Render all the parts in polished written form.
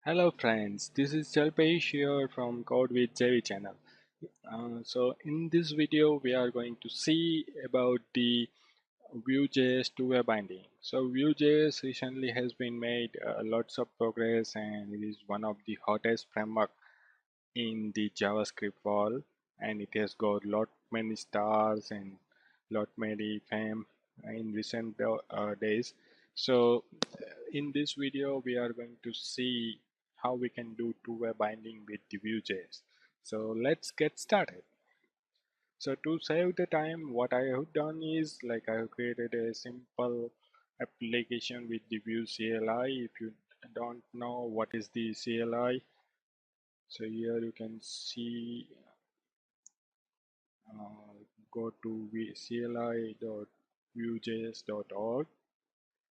Hello friends, this is Jalpesh here from Code with JV channel. So in this video we are going to see about the Vue.js two-way binding. So Vue.js recently has been made lots of progress and it is one of the hottest framework in the JavaScript world, and it has got lot many stars and lot many fame in recent days. So in this video we are going to see how we can do two-way binding with the Vue.js. So let's get started. So to save the time, what I have done is like I have created a simple application with the Vue CLI. If you don't know what is the CLI, so here you can see, go to cli.vuejs.org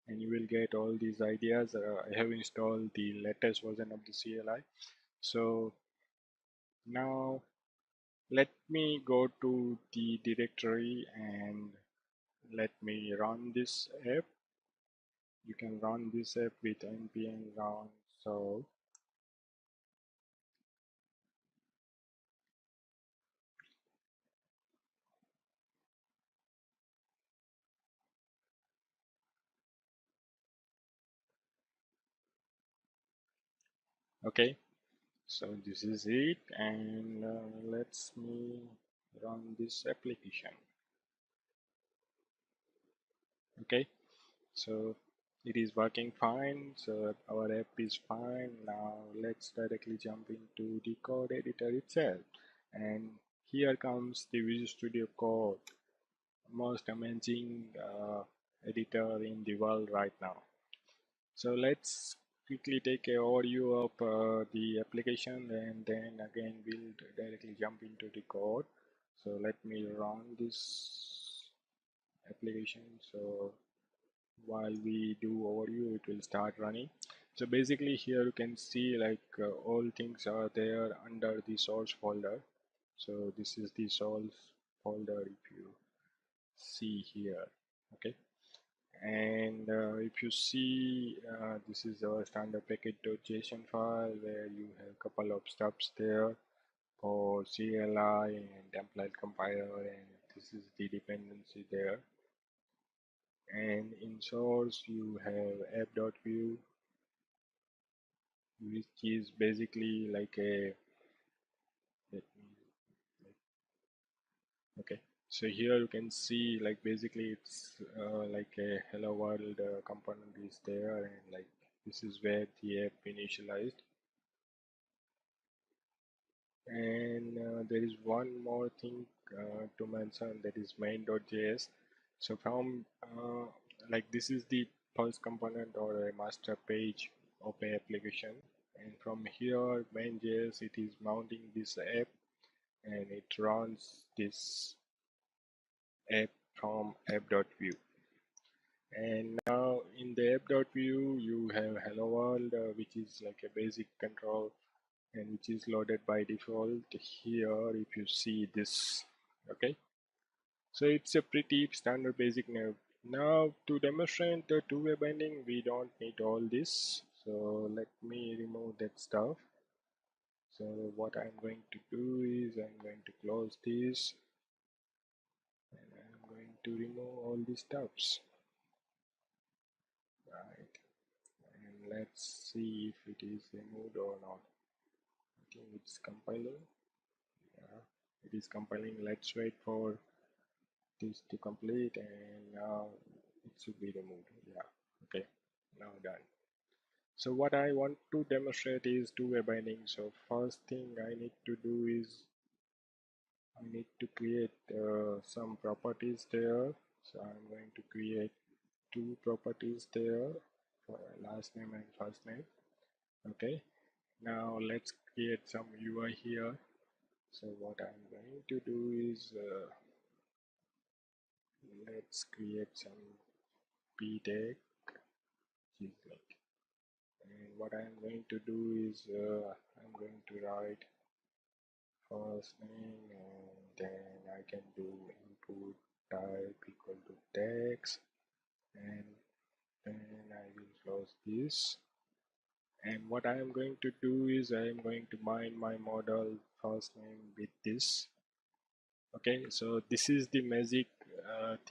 and you will get all these ideas. I have installed the latest version of the CLI. So now let me go to the directory and let me run this app. You can run this app with npm run. So okay, so this is it, and let's me run this application. Okay, so it is working fine, so our app is fine. Now let's directly jump into the code editor itself, and here comes the Visual Studio Code, most amazing editor in the world right now. So let's quickly take a overview of the application, and then again we'll directly jump into the code. So let me run this application. So while we do overview, it will start running. So basically here you can see like all things are there under the source folder. So this is the source folder if you see here. Okay, and if you see, this is our standard package.json file where you have a couple of steps there for CLI and template compiler, and this is the dependency there. And in source you have app.vue, which is basically like a, let me, okay, so here you can see like basically it's like a hello world component is there, and like this is where the app initialized. And there is one more thing to mention, that is main.js. So from like this is the first component or a master page of an application, and from here main.js, it is mounting this app and it runs this app from app.vue. And now in the app.vue you have hello world, which is like a basic control and which is loaded by default here if you see this. Okay, so it's a pretty standard basic node. Now to demonstrate the two-way binding, we don't need all this, so let me remove that stuff. So what I'm going to do is I'm going to close this and I'm going to remove all these stuffs, right? And let's see if it is removed or not. I think it's compiling. Yeah, it is compiling. Let's wait for this to complete, and now it should be removed. Yeah, okay, now done. So what I want to demonstrate is two-way binding. So first thing I need to do is I need to create some properties there. So I'm going to create two properties there for last name and first name. Okay, now let's create some UI here. So what I'm going to do is let's create some p tag, which is like, and what I'm going to do is I'm going to write first name, and then I can do input type equal to text, and then I will close this, And what I am going to do is I am going to bind my model first name with this. Okay, so this is the magic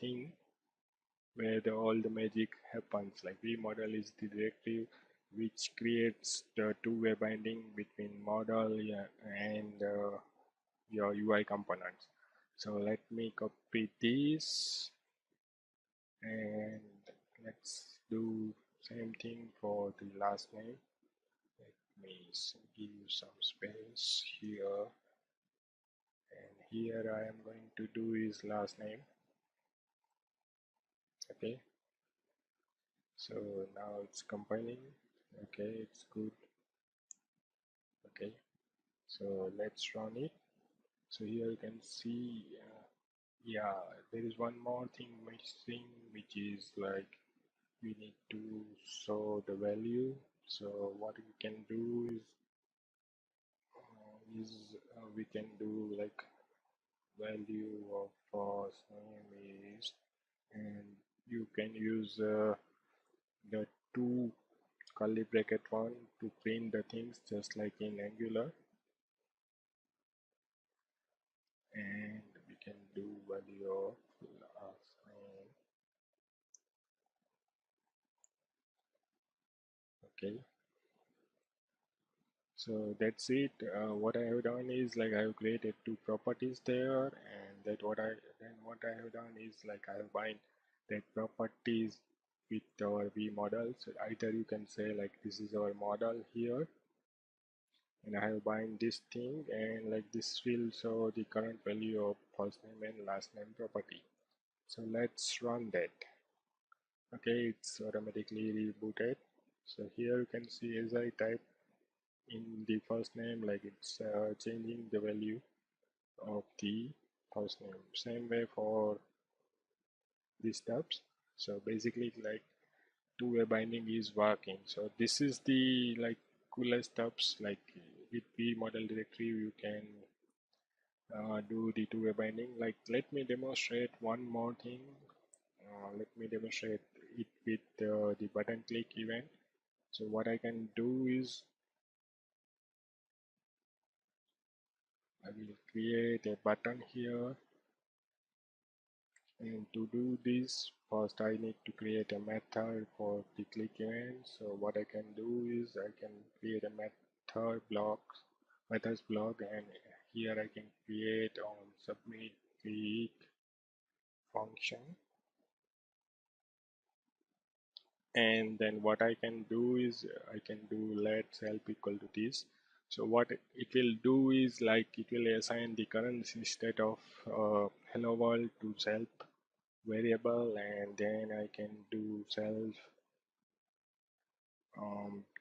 thing where all the magic happens. Like v model is the directive which creates the two-way binding between model, yeah, and your UI components. So let me copy this and let's do same thing for the last name. Let me give you some space here, and here I am going to do is last name. Okay, so now it's compiling. Okay, it's good. Okay, so let's run it. So here you can see yeah, there is one more thing missing, which is like we need to show the value. So what we can do we can do like value of first name is, and you can use the two curly bracket one to print the things just like in Angular, and we can do value of last name. Okay, so that's it. What I have done is like I have created two properties there, and what I have done is like I have bind that properties with our V model. So either you can say like this is our model here, and I have bind this thing, and like this will show the current value of first name and last name property. So let's run that. Okay, it's automatically rebooted. So here you can see as I type in the first name, like it's changing the value of the first name. Same way for these steps. So basically like two-way binding is working. So this is the like coolest steps, like with the model directory you can do the two-way binding. Like let me demonstrate one more thing. Let me demonstrate it with the button click event. So what I can do is I will create a button here, and to do this first I need to create a method for the click event. So what I can do is I can create a methods block, and here I can create on submit click function, and then what I can do is I can do let help equal to this. So what it will do is like it will assign the current state of hello world to self variable, and then I can do self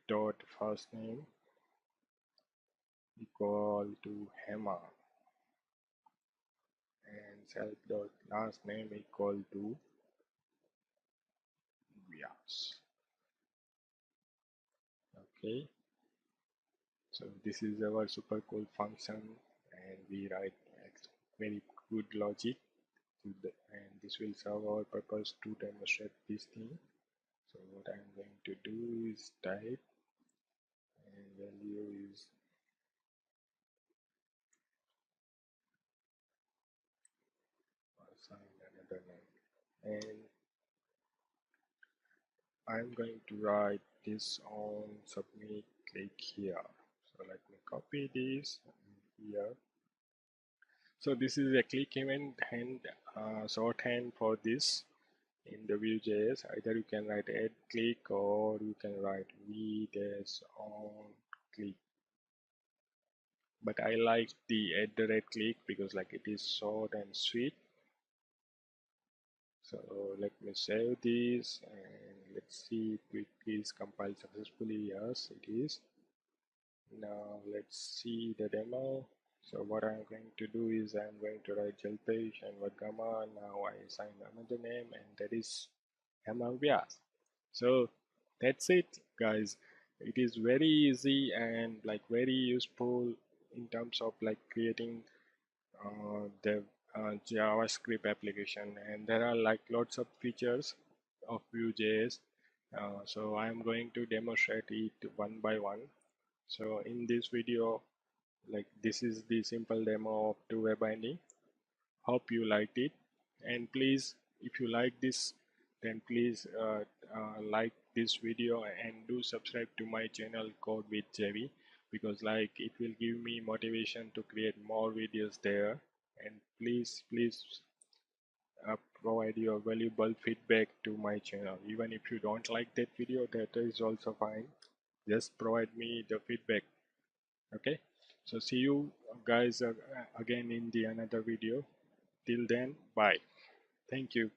dot first name equal to Hema, and self dot last name equal to Vyas. Okay, so this is our super cool function, and we write very good logic to and this will serve our purpose to demonstrate this thing. So what I'm going to do is type, and value is assign another name, and I'm going to write this on submit click here. So let me copy this here. So this is a click event and shorthand for this in the Vue.js. Either you can write add click or you can write v dash on click. But I like the add the red click because like it is short and sweet. So let me save this and let's see if it is compiled successfully. Yes, it is. Now let's see the demo. So what I'm going to do is I'm going to write Jalpesh and Vargama. Now I assign another name, and that is Hemang Vyas. So that's it, guys. It is very easy and like very useful in terms of like creating the JavaScript application, and there are like lots of features of Vue.js, So I'm going to demonstrate it one by one. So in this video, like this is the simple demo of two-way binding. Hope you liked it, and please, if you like this, then please like this video and do subscribe to my channel Code with JV, because like it will give me motivation to create more videos there. And please provide your valuable feedback to my channel. Even if you don't like that video, that is also fine. Just provide me the feedback. Okay, so see you guys again in the another video. Till then, bye. Thank you.